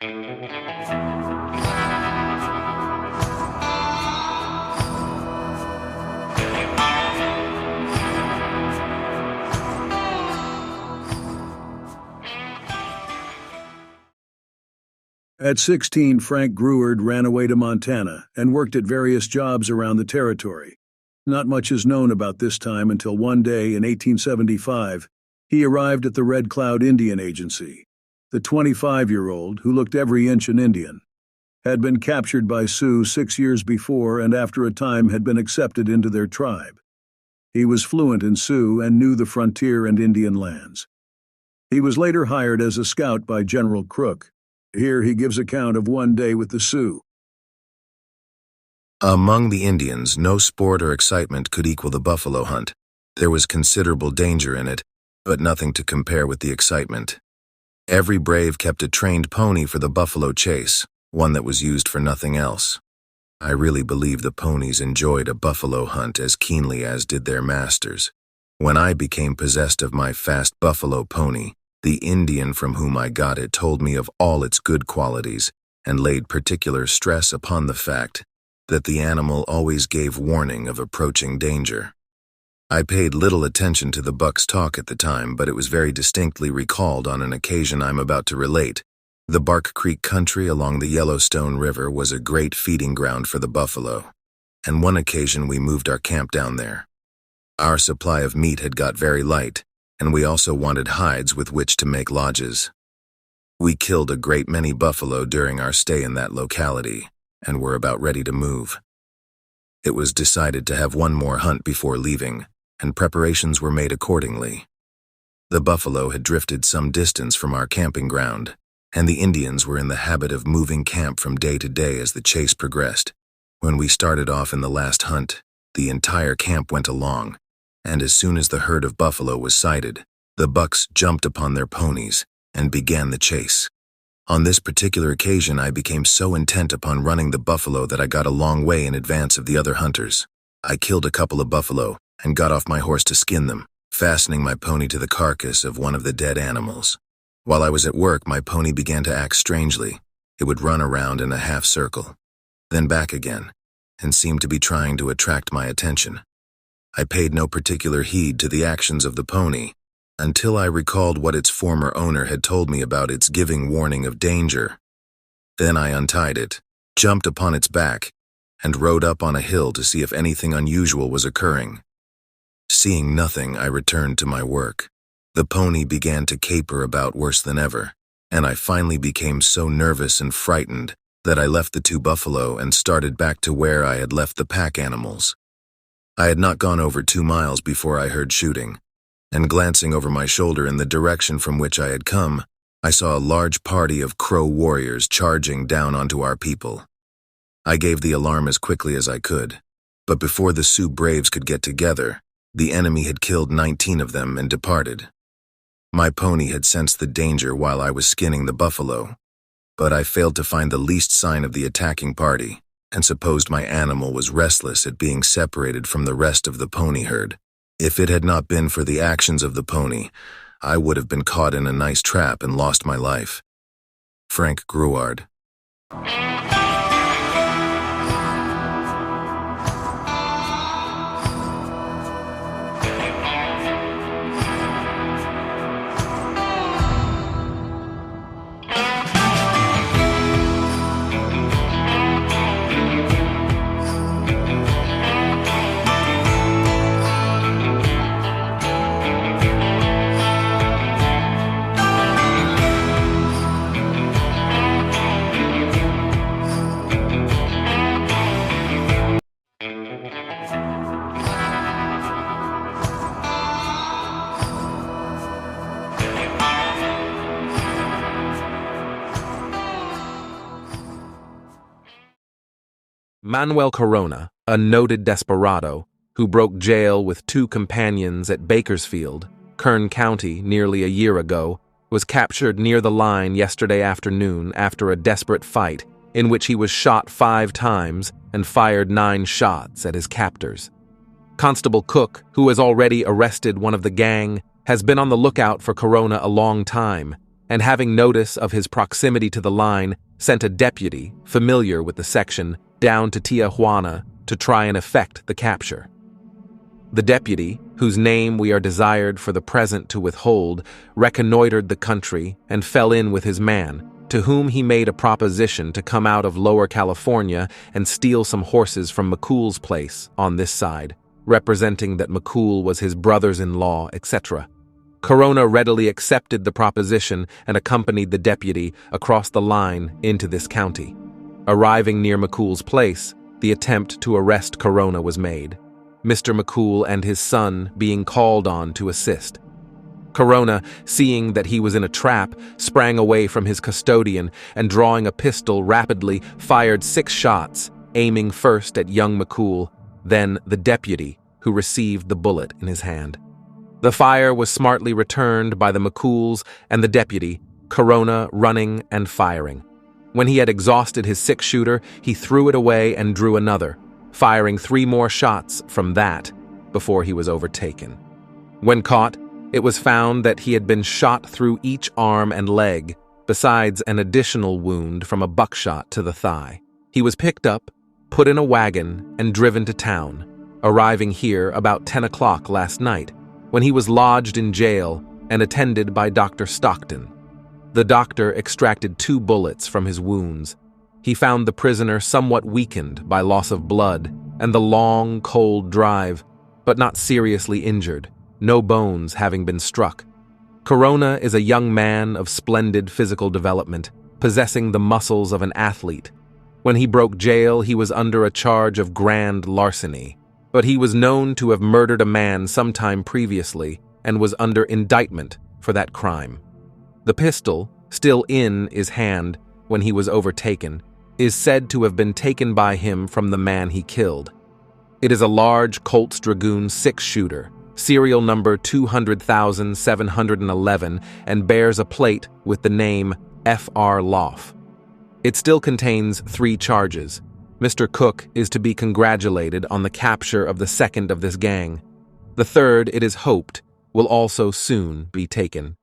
At 16, Frrank Grouard ran away to Montana and worked at various jobs around the territory. Not much is known about this time until one day in 1875, he arrived at the Red Cloud Indian Agency. The 25-year-old, who looked every inch an Indian, had been captured by Sioux 6 years before and after a time had been accepted into their tribe. He was fluent in Sioux and knew the frontier and Indian lands. He was later hired as a scout by General Crook. Here he gives account of one day with the Sioux. Among the Indians, no sport or excitement could equal the buffalo hunt. There was considerable danger in it, but nothing to compare with the excitement. Every brave kept a trained pony for the buffalo chase, one that was used for nothing else. I really believe the ponies enjoyed a buffalo hunt as keenly as did their masters. When I became possessed of my fast buffalo pony, the Indian from whom I got it told me of all its good qualities and laid particular stress upon the fact that the animal always gave warning of approaching danger. I paid little attention to the buck's talk at the time, but it was very distinctly recalled on an occasion I'm about to relate. The Bark Creek country along the Yellowstone River was a great feeding ground for the buffalo, and one occasion we moved our camp down there. Our supply of meat had got very light, and we also wanted hides with which to make lodges. We killed a great many buffalo during our stay in that locality, and were about ready to move. It was decided to have one more hunt before leaving, and preparations were made accordingly. The buffalo had drifted some distance from our camping ground, and the Indians were in the habit of moving camp from day to day as the chase progressed. When we started off in the last hunt, the entire camp went along, and as soon as the herd of buffalo was sighted, the bucks jumped upon their ponies and began the chase. On this particular occasion, I became so intent upon running the buffalo that I got a long way in advance of the other hunters. I killed a couple of buffalo and got off my horse to skin them, fastening my pony to the carcass of one of the dead animals. While I was at work, my pony began to act strangely. It would run around in a half circle, then back again, and seemed to be trying to attract my attention. I paid no particular heed to the actions of the pony until I recalled what its former owner had told me about its giving warning of danger. Then I untied it, jumped upon its back, and rode up on a hill to see if anything unusual was occurring. Seeing nothing, I returned to my work. The pony began to caper about worse than ever, and I finally became so nervous and frightened that I left the two buffalo and started back to where I had left the pack animals. I had not gone over 2 miles before I heard shooting, and glancing over my shoulder in the direction from which I had come, I saw a large party of Crow warriors charging down onto our people. I gave the alarm as quickly as I could, but before the Sioux braves could get together, the enemy had killed 19 of them and departed. My pony had sensed the danger while I was skinning the buffalo, but I failed to find the least sign of the attacking party, and supposed my animal was restless at being separated from the rest of the pony herd. If it had not been for the actions of the pony, I would have been caught in a nice trap and lost my life. Frrank Grouard. Manuel Corona, a noted desperado, who broke jail with 2 companions at Bakersfield, Kern County, nearly a year ago, was captured near the line yesterday afternoon after a desperate fight in which he was shot 5 times and fired 9 shots at his captors. Constable Cook, who has already arrested one of the gang, has been on the lookout for Corona a long time, and having notice of his proximity to the line, sent a deputy, familiar with the section, down to Tijuana to try and effect the capture. The deputy, whose name we are desired for the present to withhold, reconnoitered the country and fell in with his man, to whom he made a proposition to come out of Lower California and steal some horses from McCool's place on this side, representing that McCool was his brothers-in-law, etc. Corona readily accepted the proposition and accompanied the deputy across the line into this county. Arriving near McCool's place, the attempt to arrest Corona was made, Mr. McCool and his son being called on to assist. Corona, seeing that he was in a trap, sprang away from his custodian and, drawing a pistol rapidly, fired 6 shots, aiming first at young McCool, then the deputy, who received the bullet in his hand. The fire was smartly returned by the McCools and the deputy, Corona running and firing. When he had exhausted his 6-shooter, he threw it away and drew another, firing 3 more shots from that before he was overtaken. When caught, it was found that he had been shot through each arm and leg, besides an additional wound from a buckshot to the thigh. He was picked up, put in a wagon, and driven to town, arriving here about 10 o'clock last night, when he was lodged in jail and attended by Dr. Stockton. The doctor extracted 2 bullets from his wounds. He found the prisoner somewhat weakened by loss of blood and the long, cold drive, but not seriously injured, no bones having been struck. Corona is a young man of splendid physical development, possessing the muscles of an athlete. When he broke jail, he was under a charge of grand larceny, but he was known to have murdered a man sometime previously and was under indictment for that crime. The pistol, still in his hand when he was overtaken, is said to have been taken by him from the man he killed. It is a large Colt's Dragoon 6-shooter, serial number 200,711, and bears a plate with the name Fr. Loff. It still contains 3 charges. Mr. Cook is to be congratulated on the capture of the second of this gang. The third, it is hoped, will also soon be taken.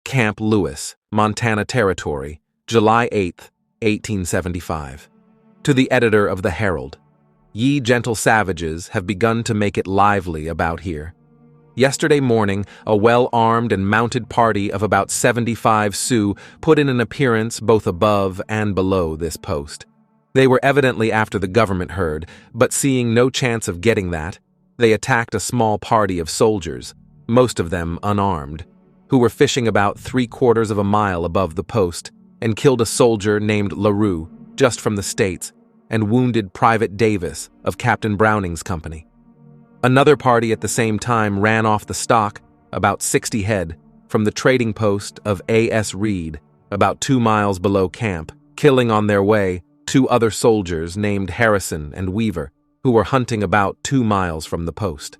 Camp Lewis, Montana Territory, July 8, 1875. To the editor of the Herald, ye gentle savages have begun to make it lively about here. Yesterday morning, a well-armed and mounted party of about 75 Sioux put in an appearance both above and below this post. They were evidently after the government herd, but seeing no chance of getting that, they attacked a small party of soldiers, most of them unarmed, who were fishing about 3/4 of a mile above the post, and killed a soldier named LaRue, just from the States, and wounded Private Davis of Captain Browning's company. Another party at the same time ran off the stock, about 60 head, from the trading post of A.S. Reed, about 2 miles below camp, killing on their way 2 other soldiers named Harrison and Weaver, who were hunting about 2 miles from the post.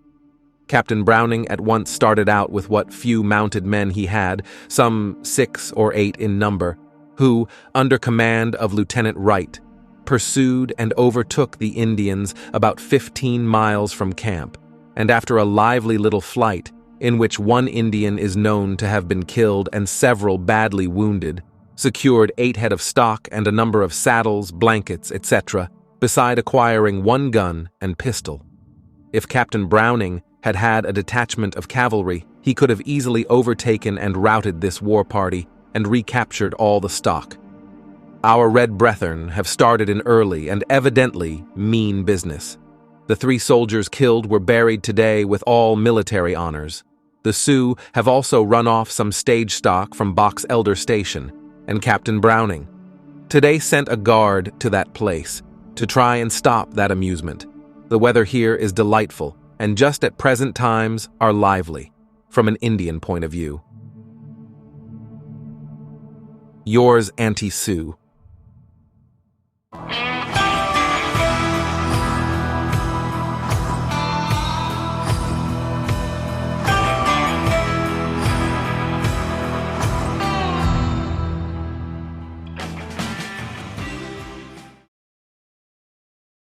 Captain Browning at once started out with what few mounted men he had, some 6 or 8 in number, who, under command of Lieutenant Wright, pursued and overtook the Indians about 15 miles from camp, and after a lively little flight, in which one Indian is known to have been killed and several badly wounded, secured 8 head of stock and a number of saddles, blankets, etc., beside acquiring 1 gun and pistol. If Captain Browning had had a detachment of cavalry, he could have easily overtaken and routed this war party and recaptured all the stock. Our red brethren have started an early and evidently mean business. The 3 soldiers killed were buried today with all military honors. The Sioux have also run off some stage stock from Box Elder Station, and Captain Browning today sent a guard to that place to try and stop that amusement. The weather here is delightful, and just at present times are lively, from an Indian point of view. Yours, Auntie Sioux.